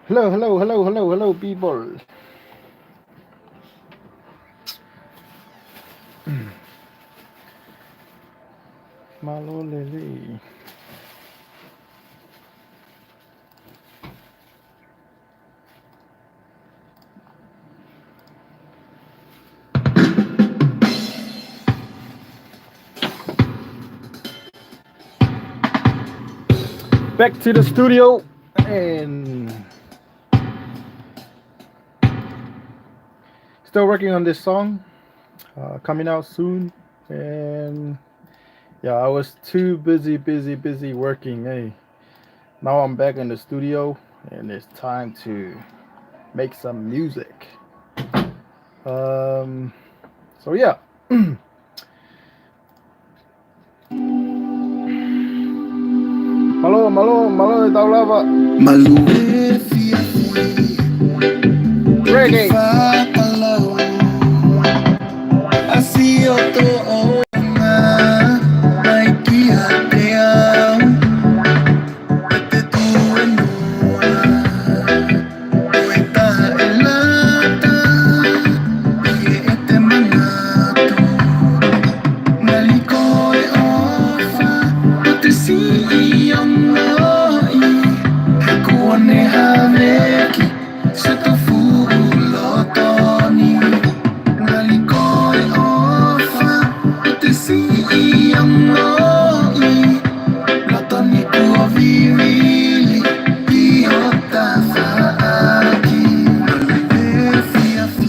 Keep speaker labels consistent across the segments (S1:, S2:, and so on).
S1: Hello, hello, hello, hello, hello, people. Malo Lily. Back to the studio and still working on this song. Coming out soon. And yeah, I was too busy working. Hey, now I'm back in the studio and it's time to make some music. Um, so yeah. Malo de Taulava.
S2: Maluwe fia que
S1: Reggae.
S2: fa palau asio to onga mai ki hateau te tuenua poeta elata ie te manatu naliko e ofa te si i Kuone haveki Setofu lotoni Ngalikoi ofa Utesi iamoi Lotoni kuovivili Iota faaki Malubefia fi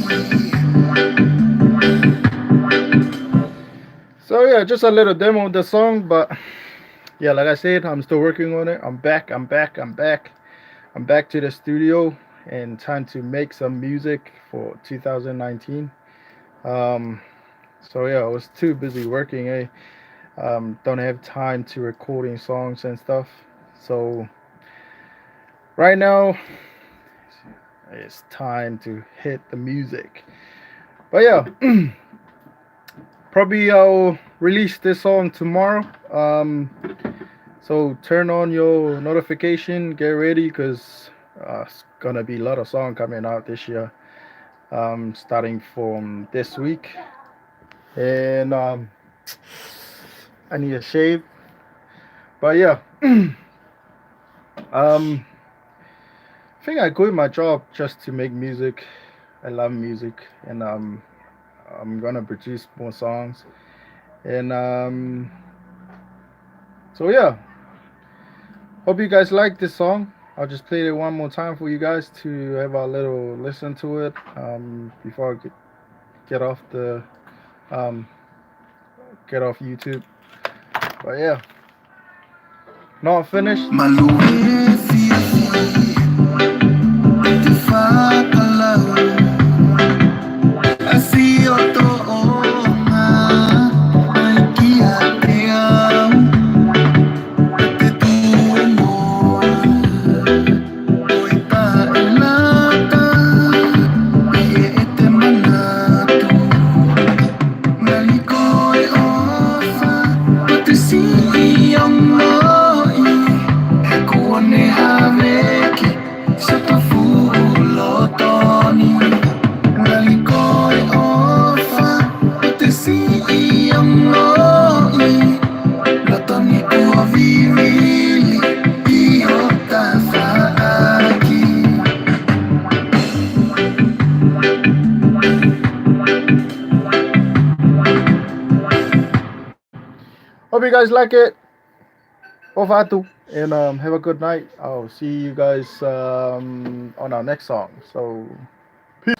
S1: So yeah, just a little demo of the song, but yeah, like I said, I'm still working on it. I'm back to the studio and time to make some music for 2019. Um, so yeah, I was too busy working. Don't have time to recording songs and stuff. So right now, it's time to hit the music. But yeah, probably I'll release this song tomorrow. So turn on your notification, get ready, cause it's gonna be a lot of song coming out this year. Starting from this week, and I need a shave. But yeah, um, I think I quit my job just to make music. I love music, and I'm gonna produce more songs. And so yeah, hope you guys like this song. I'll just play it one more time for you guys to have a little listen to it before I get off the um, get off YouTube. But yeah, not finished.
S2: Maluwe fia te fa palau Asio to onga Mai ki hateau Te tuenua Poeta elata Ie te manatu Ngaliko e ofa Pate si iamoi He kuone haveki Setofu lotoni Ngaliko e ofa Pate si iamoi Lotoni kua vivili Iota faaki
S1: Hope you guys like it. Ofatu. And have a good night. I'll see you guys on our next song. So, peace.